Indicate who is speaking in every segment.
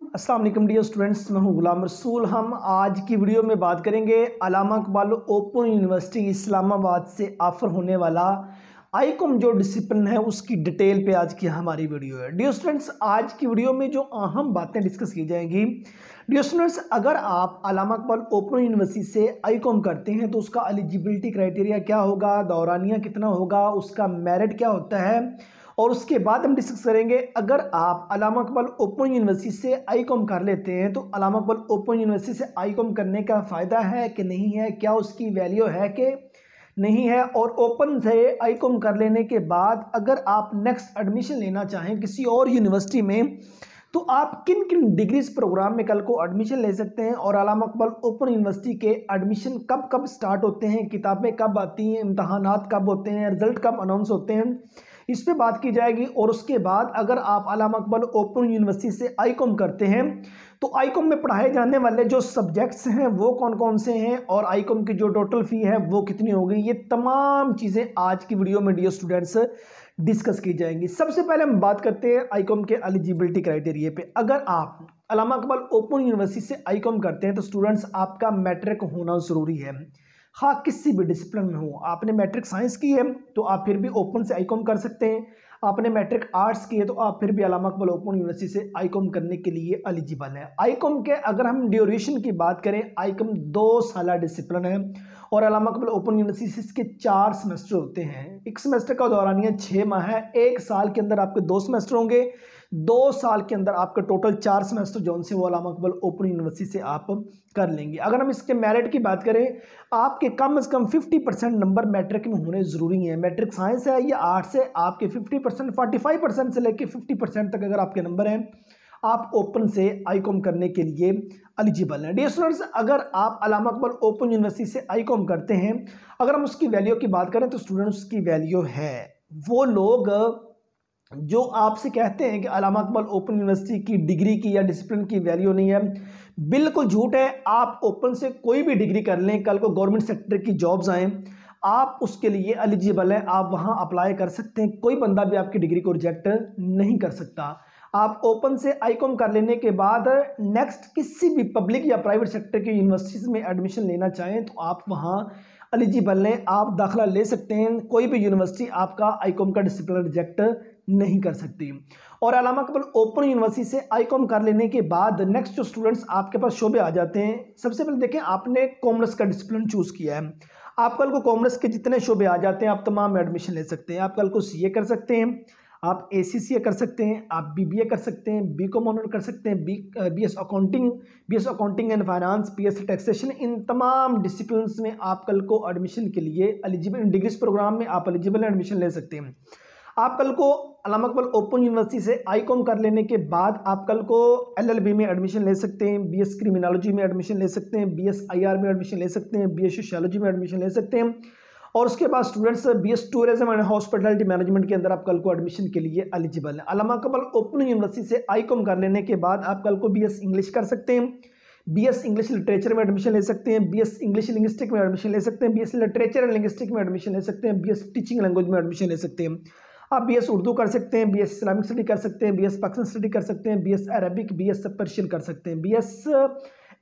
Speaker 1: अस्सलाम वालेकुम dear students, मैं हूं गुलाम रसूल। हम आज की वीडियो में बात करेंगे अल्लामा इकबाल ओपन यूनिवर्सिटी इस्लामाबाद से ऑफर होने वाला आईकॉम जो डिसिप्लिन है उसकी डिटेल पे आज की हमारी वीडियो है। डियर स्टूडेंट्स, आज की वीडियो में जो अहम बातें डिस्कस की जाएंगी। डियर स्टूडेंट्स, अगर आप अल्लामा इकबाल ओपन यूनिवर्सिटी से आईकॉम करते हैं तो उसका एलिजिबिलिटी क्राइटेरिया क्या होगा, दौरानिया कितना होगा, उसका मेरिट क्या होता है, और उसके बाद हम डिस्कस करेंगे अगर आप अल्लामा इकबाल ओपन यूनिवर्सिटी से आईकॉम कर लेते हैं तो अल्लामा इकबाल ओपन यूनिवर्सिटी से आईकॉम करने का फ़ायदा है कि नहीं है, क्या उसकी वैल्यू है कि नहीं है। और ओपन से आईकॉम कर लेने के बाद अगर आप नेक्स्ट एडमिशन लेना चाहें किसी और यूनिवर्सिटी में तो आप किन किन डिग्रीज प्रोग्राम में कल को एडमिशन ले सकते हैं, और अल्लामा इकबाल ओपन यूनिवर्सिटी के एडमिशन कब कब स्टार्ट होते हैं, किताबें कब आती हैं, इम्तहानात कब होते हैं, रिजल्ट कब अनाउंस होते हैं, इस पे बात की जाएगी। और उसके बाद अगर आप अल्लामा इकबाल ओपन यूनिवर्सिटी से आईकॉम करते हैं तो आईकॉम में पढ़ाए जाने वाले जो सब्जेक्ट्स हैं वो कौन कौन से हैं, और आईकॉम की जो टोटल फ़ी है वो कितनी होगी, ये तमाम चीज़ें आज की वीडियो में डियर स्टूडेंट्स डिस्कस की जाएंगी। सबसे पहले हम बात करते हैं आईकॉम के एलिजिबिलिटी क्राइटेरिया पे। अगर आप अल्लामा इकबाल ओपन यूनिवर्सिटी से आईकॉम करते हैं तो स्टूडेंट्स आपका मैट्रिक होना ज़रूरी है। हाँ, किसी भी डिसिप्लिन में हो, आपने मैट्रिक साइंस की है तो आप फिर भी ओपन से आईकॉम कर सकते हैं, आपने मैट्रिक आर्ट्स की है तो आप फिर भी अल्लामा इकबाल ओपन यूनिवर्सिटी से आईकॉम करने के लिए एलिजिबल है। आईकॉम के अगर हम ड्यूरेशन की बात करें, आईकॉम 2 साल डिसिप्लिन है और अल्लामा इकबाल ओपन यूनिवर्सिटी से इसके 4 सेमेस्टर होते हैं। एक सेमेस्टर का दौरानिया 6 माह है, एक साल के अंदर आपके 2 सेमेस्टर होंगे, 2 साल के अंदर आपके टोटल 4 सेमेस्टर जो से वो अल्लामा इकबाल ओपन यूनिवर्सिटी से आप कर लेंगे। अगर हम इसके मेरिट की बात करें, आपके कम से कम 50% नंबर मैट्रिक में होने ज़रूरी हैं। मैट्रिक साइंस है या आर्ट्स है, आपके 50%, 45% से लेकर 50% तक अगर आपके नंबर हैं आप ओपन से आईकॉम करने के लिए एलिजिबल हैं। डियर स्टूडेंट्स, अगर आप अल्लामा इकबाल ओपन यूनिवर्सिटी से आईकॉम करते हैं, अगर हम उसकी वैल्यू की बात करें तो स्टूडेंट्स उसकी वैल्यू है, वो लोग जो आपसे कहते हैं कि अल्लामा इकबाल ओपन यूनिवर्सिटी की डिग्री की या डिसिप्लिन की वैल्यू नहीं है, बिल्कुल झूठ है। आप ओपन से कोई भी डिग्री कर लें, कल को गवर्नमेंट सेक्टर की जॉब्स आएँ, आप उसके लिए एलिजिबल हैं, आप वहां अप्लाई कर सकते हैं, कोई बंदा भी आपकी डिग्री को रिजेक्ट नहीं कर सकता। आप ओपन से आईकॉम कर लेने के बाद नेक्स्ट किसी भी पब्लिक या प्राइवेट सेक्टर की यूनिवर्सिटीज़ में एडमिशन लेना चाहें तो आप वहां एलिजिबल हैं, आप दाखिला ले सकते हैं, कोई भी यूनिवर्सिटी आपका आईकॉम का डिसिप्लिन रिजेक्ट नहीं कर सकती। और अल्लामा इकबाल ओपन यूनिवर्सिटी से आईकॉम कर लेने के बाद नेक्स्ट जो स्टूडेंट्स आपके पास शोबे आ जाते हैं, सबसे पहले देखें आपने कॉमर्स का डिसिप्लिन चूज़ किया है, आप कल को कॉमर्स के जितने शोबे आ जाते हैं आप तमाम में एडमिशन ले सकते हैं। आप कल को सीए कर सकते हैं, आप एसीसीए कर सकते हैं, आप बीबीए कर सकते हैं, बीकॉम ऑनर कर सकते हैं, BS accounting and finance, BS taxation, इन तमाम डिसिप्लिन में आप कल को एडमिशन के लिए एलिजिबल, डिग्रीज प्रोग्राम में आप एलिजिबल एडमिशन ले सकते हैं। आप कल को अल्लामा इकबाल ओपन यूनिवर्सिटी से आईकॉम कर लेने के बाद आप कल को एलएलबी में एडमिशन ले सकते हैं, बीएस क्रिमिनोलॉजी में एडमिशन ले सकते हैं, बीएस आईआर में एडमिशन ले सकते हैं, बीएस सोशियोलॉजी में एडमिशन ले सकते हैं, और उसके बाद students BS tourism and hospitality management के अंदर आप कल को एडमिशन के लिए एलिजिबल है। अल्लामा इकबाल ओपन यूनिवर्सिटी से आईकॉम कर लेने के बाद आप कल को बीएस इंग्लिश कर सकते हैं, बीएस इंग्लिश लिटरेचर में एडमिशन ले सकते हैं, बीएस इंग्लिश लिंग्विस्टिक में एडमिशन ले सकते हैं, बीएस लिटरेचर एंड लिंग्विस्टिक में एडमिशन ले सकते हैं, बीएस टीचिंग लैंग्वेज में एडमिशन ले सकते हैं। आप बीएस उर्दू कर सकते हैं, बीएस इस्लामिक स्टडी कर सकते हैं, बीएस पाकिस्तान स्टडी कर सकते हैं, बीएस अरबिक, बीएस पर्शियन कर सकते हैं, BS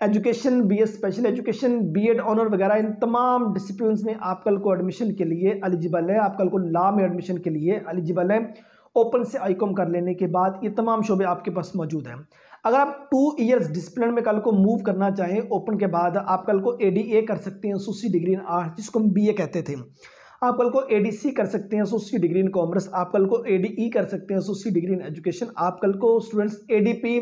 Speaker 1: education, BS special education, BEd honour वगैरह, इन तमाम डिसिप्लिन में आप कल को एडमिशन के लिए एलिजिबल है। आप कल को लॉ में एडमिशन के लिए एलिजिबल है ओपन से आईकॉम कर लेने के बाद। ये तमाम शोबे आपके पास मौजूद हैं। अगर आप 2 इयर्स डिसिप्लिन में कल को मूव करना चाहें ओपन के बाद, आप कल को एडीए कर सकते हैं, एसोसिएट डिग्री इन आर्ट्स, जिसको हम बीए कहते थे। आप कल को एडीसी कर सकते हैं, एसोसिएट डिग्री इन कॉमर्स, आप कल को एडीई कर सकते हैं, एसोसिएट डिग्री इन एजुकेशन, आप कल को स्टूडेंट्स एडीपी,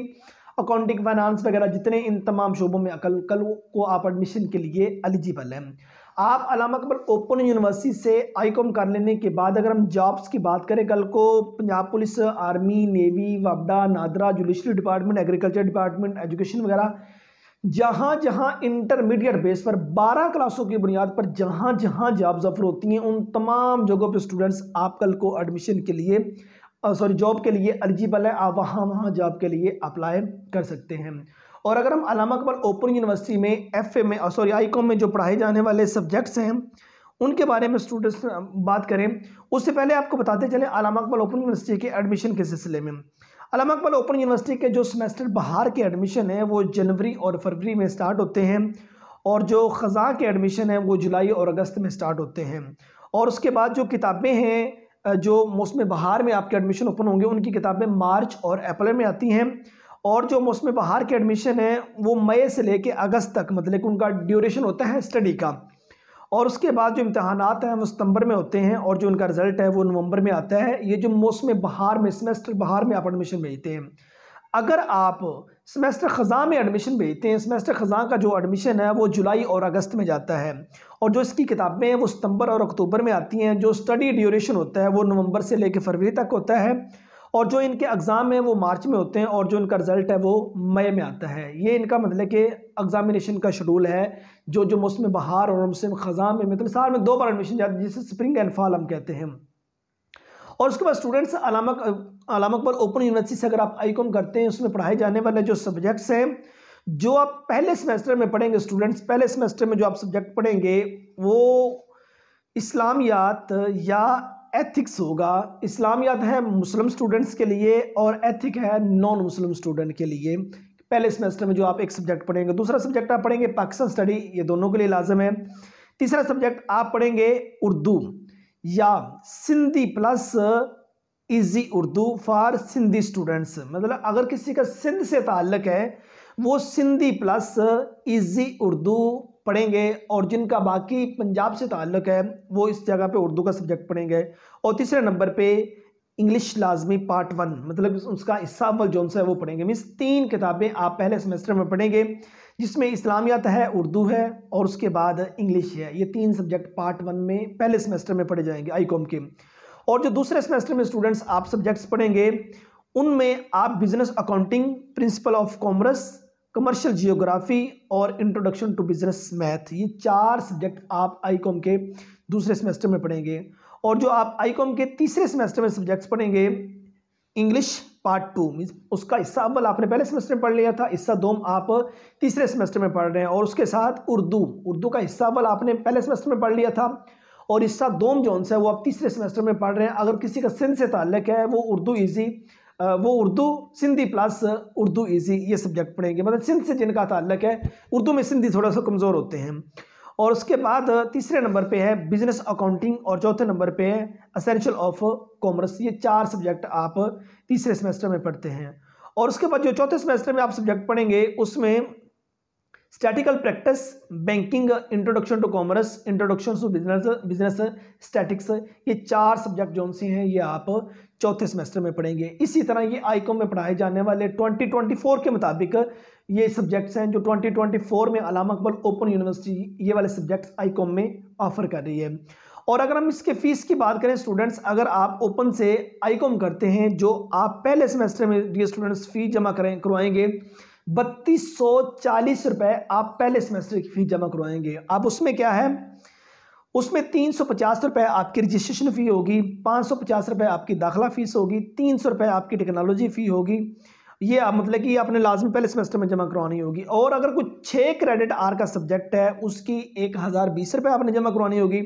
Speaker 1: अकाउंटिंग, फाइनेंस वगैरह जितने इन तमाम शोबों में कल को आप एडमिशन के लिए एलिजिबल हैं। आप अल्लामा इकबाल ओपन यूनिवर्सिटी से आईकॉम कर लेने के बाद अगर हम जॉब्स की बात करें, कल को पंजाब पुलिस, आर्मी, नेवी, वापडा, NADRA, judiciary department, agriculture department, education वगैरह, जहाँ जहाँ इंटरमीडिएट बेस पर 12 क्लासों की बुनियाद पर जहाँ जहाँ जॉब्स ऑफर होती हैं उन तमाम जगहों पे स्टूडेंट्स आप कल को एडमिशन के लिए जॉब के लिए एलिजिबल है, आप वहाँ जॉब के लिए अप्लाई कर सकते हैं। और अगर हम अल्लामा इकबाल ओपन यूनिवर्सिटी में एफए में आईकॉम में जो पढ़ाए जाने वाले सब्जेक्ट्स हैं उनके बारे में स्टूडेंट्स बात करें, उससे पहले आपको बताते चले अल्लामा इकबाल ओपन यूनिवर्सिटी के एडमिशन के सिलसिले में। अल्लामा इकबाल ओपन यूनिवर्सिटी के जो सेमेस्टर बाहर के एडमिशन है वो जनवरी और फरवरी में स्टार्ट होते हैं, और जो ख़ज़ा के एडमिशन है वो जुलाई और अगस्त में स्टार्ट होते हैं। और उसके बाद जो किताबें हैं जो मौसम बहार में आपके एडमिशन ओपन होंगे उनकी किताबें मार्च और अप्रैल में आती हैं, और जो मौसम बहार के एडमिशन है वो मई से लेके अगस्त तक, मतलब कि उनका ड्यूरेशन होता है स्टडी का। और उसके बाद जो इम्तहानात हैं वो सितंबर में होते हैं, और जो उनका रिज़ल्ट है वो नवंबर में आता है। ये जो मौसम बहार में, सेमेस्टर बहार में आप एडमिशन भेजते हैं। अगर आप सेमेस्टर ख़ज़ा में एडमिशन भेजते हैं, सेमेस्टर ख़ज़ा का जो एडमिशन है वो जुलाई और अगस्त में जाता है, और जो इसकी किताबें हैं वो सितंबर और अक्टूबर में आती हैं। जो स्टडी ड्यूरेशन होता है वो नवंबर से लेकर फरवरी तक होता है, और जो इनके एग्ज़ाम हैं वो मार्च में होते हैं, और जो इनका रिज़ल्ट है वो मई में आता है। ये इनका मतलब कि एग्ज़ामिनेशन का शेड्यूल है जो मौसम बहार और मौसम ख़ज़ा में, मतलब साल में 2 बार एडमिशन जाते हैं, जिसे स्प्रिंग एंड फॉल हम कहते हैं। और उसके बाद स्टूडेंट्स अल्लामा इकबाल ओपन यूनिवर्सिटी से अगर आप आईकॉम करते हैं, उसमें पढ़ाए जाने वाले जो सब्जेक्ट्स हैं जो आप पहले सेमेस्टर में पढ़ेंगे, स्टूडेंट्स पहले सेमेस्टर में जो आप सब्जेक्ट पढ़ेंगे वो इस्लामियात या एथिक्स होगा। इस्लामियात है मुस्लिम स्टूडेंट्स के लिए और एथिक है नॉन मुस्लिम स्टूडेंट के लिए। पहले सेमेस्टर में जो आप एक सब्जेक्ट पढ़ेंगे, दूसरा सब्जेक्ट आप पढ़ेंगे पाकिस्तान स्टडी, ये दोनों के लिए लाजम है। तीसरा सब्जेक्ट आप पढ़ेंगे उर्दू या Sindhi plus easy Urdu for Sindhi students, मतलब अगर किसी का सिंध से ताल्लुक है वो सिंधी प्लस इजी उर्दू पढ़ेंगे, और जिनका बाकी पंजाब से ताल्लुक है वो इस जगह पे उर्दू का सब्जेक्ट पढ़ेंगे। और तीसरे नंबर पे इंग्लिश लाजमी पार्ट 1, मतलब उसका हिस्सा अव्वल जोन सा है वो पढ़ेंगे। मीन्स 3 किताबें आप पहले सेमेस्टर में पढ़ेंगे, जिसमें इस्लामियात है, उर्दू है और उसके बाद इंग्लिश है। ये 3 सब्जेक्ट पार्ट 1 में पहले सेमेस्टर में पढ़े जाएंगे आईकॉम के। और जो दूसरे सेमेस्टर में स्टूडेंट्स आप सब्जेक्ट्स पढ़ेंगे उनमें आप business accounting, principle of commerce, commercial geography और इंट्रोडक्शन टू बिजनेस मैथ, ये 4 सब्जेक्ट आप आईकॉम के दूसरे सेमेस्टर में पढ़ेंगे। और जो आप आईकॉम के तीसरे सेमेस्टर में सब्जेक्ट्स पढ़ेंगे इंग्लिश पार्ट 2, मीन्स उसका हिस्सा अव्वल आपने पहले सेमेस्टर में पढ़ लिया था, हिस्सा 2 आप तीसरे सेमेस्टर में पढ़ रहे हैं। और उसके साथ उर्दू का हिस्सा अव्वल आपने पहले सेमेस्टर में पढ़ लिया था, और हिस्सा 2 जोन से वो आप तीसरे सेमेस्टर में पढ़ रहे हैं। अगर किसी का सिंध से ताल्लुक है वो उर्दू ईजी, वो उर्दू सिंधी प्लस उर्दू ईजी ये सब्जेक्ट पढ़ेंगे, मतलब सिंध से जिनका ताल्लुक है, उर्दू में सिंधी थोड़ा सा कमज़ोर होते हैं। और उसके बाद तीसरे नंबर पे है बिजनेस अकाउंटिंग, और चौथे नंबर पे है एसेंशियल ऑफ कॉमर्स। ये 4 सब्जेक्ट आप तीसरे सेमेस्टर में पढ़ते हैं। और उसके बाद जो चौथे सेमेस्टर में आप सब्जेक्ट पढ़ेंगे उसमें statistical practice, banking, introduction to commerce, introduction to business statistics, ये 4 सब्जेक्ट जो से हैं ये आप चौथे सेमेस्टर में पढ़ेंगे। इसी तरह ये आईकॉम में पढ़ाए जाने वाले 2024 के मुताबिक ये सब्जेक्ट्स हैं जो 2024 में अल्लामा इकबाल ओपन यूनिवर्सिटी ये वाले सब्जेक्ट्स आईकॉम में ऑफर कर रही है। और अगर हम इसके फीस की बात करें स्टूडेंट्स, अगर आप ओपन से आईकॉम करते हैं, जो आप पहले सेमेस्टर में ये स्टूडेंट्स फीस जमा करवाएंगे 3240 रुपये आप पहले सेमेस्टर की फीस जमा करवाएंगे। अब उसमें क्या है, उसमें 350 रुपये आपकी रजिस्ट्रेशन फ़ी होगी, 550 रुपये आपकी दाखिला फ़ीस होगी, 300 रुपये आपकी टेक्नोलॉजी फ़ी होगी। ये मतलब कि आपने लाजमी पहले सेमेस्टर में जमा करवानी होगी। और अगर कुछ 6 क्रेडिट आर का सब्जेक्ट है उसकी 1020 रुपये आपने जमा करवानी होगी।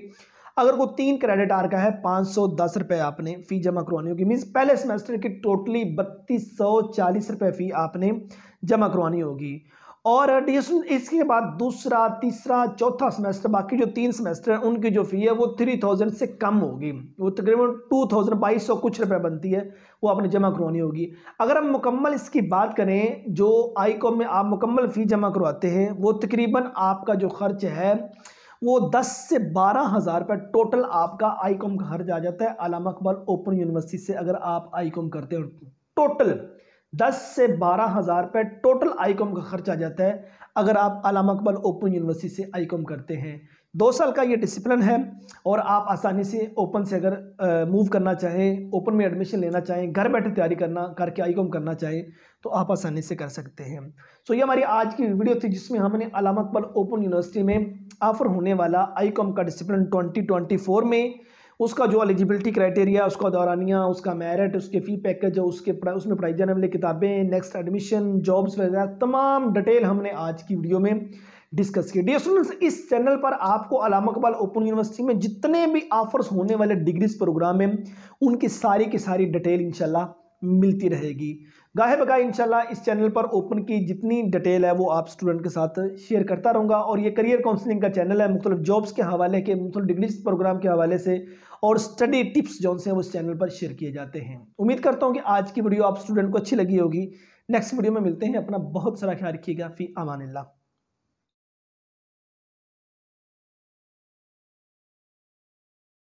Speaker 1: अगर कोई 3 क्रेडिट आर का है 510 रुपये आपने फ़ी जमा करवानी होगी। मीन्स पहले सेमेस्टर की टोटली 3240 रुपये फ़ी आपने जमा करवानी होगी। और इसके बाद दूसरा, तीसरा, चौथा सेमेस्टर, बाकी जो 3 सेमेस्टर हैं उनकी जो फ़ी है वो 3000 से कम होगी, वो तकरीबन 2200 कुछ रुपए बनती है, वो आपने जमा करवानी होगी। अगर हम मुकम्मल इसकी बात करें, जो आईकॉम में आप मुकम्मल फ़ी जमा करवाते हैं वो तकरीबन आपका जो खर्च है वो 10 से 12 हज़ार रुपये टोटल आपका आईकॉम का खर्च आ जाता है। अल्लामा इकबाल ओपन यूनिवर्सिटी से अगर आप आईकॉम करते हो टोटल 10 से 12 हज़ार रुपये टोटल आईकॉम का खर्च आ जाता है अगर आप अल्लामा इकबाल ओपन यूनिवर्सिटी से आईकॉम करते हैं। 2 साल का ये डिसिप्लिन है और आप आसानी से ओपन से अगर मूव करना चाहें, ओपन में एडमिशन लेना चाहें, घर बैठे तैयारी करके आईकॉम करना चाहें तो आप आसानी से कर सकते हैं। सो ये हमारी आज की वीडियो थी जिसमें हमने अल्लामा इकबाल ओपन यूनिवर्सिटी में ऑफर होने वाला आईकॉम का डिसिप्लिन 2024 में उसका जो एलिजिबिलिटी क्राइटेरिया, उसका दौरानिया, उसका मेरिट, उसके फ़ी पैकेज, उसमें पढ़ाई जाने वाली किताबें, नेक्स्ट एडमिशन, जॉब्स वगैरह तमाम डिटेल हमने आज की वीडियो में डिस्कस की। डियर स्टूडेंट्स, इस चैनल पर आपको अल्लामा इकबाल ओपन यूनिवर्सिटी में जितने भी ऑफर्स होने वाले डिग्रीज प्रोग्राम हैं उनकी सारी की सारी डिटेल इंशाल्लाह मिलती रहेगी। गाहे बगाए इंशाल्लाह इस चैनल पर ओपन की जितनी डिटेल है वो आप स्टूडेंट के साथ शेयर करता रहूँगा। और ये करियर काउंसलिंग का चैनल है, मुख्तलिफ जॉब्स के हवाले के, मुख्तलिफ डिग्रीज प्रोग्राम के हवाले से और स्टडी टिप्स जो से उस चैनल पर शेयर किए जाते हैं। उम्मीद करता हूँ कि आज की वीडियो आप स्टूडेंट को अच्छी लगी होगी। नेक्स्ट वीडियो में मिलते हैं। अपना बहुत सारा ख्याल रखिएगा। फी अमानिल्लाह।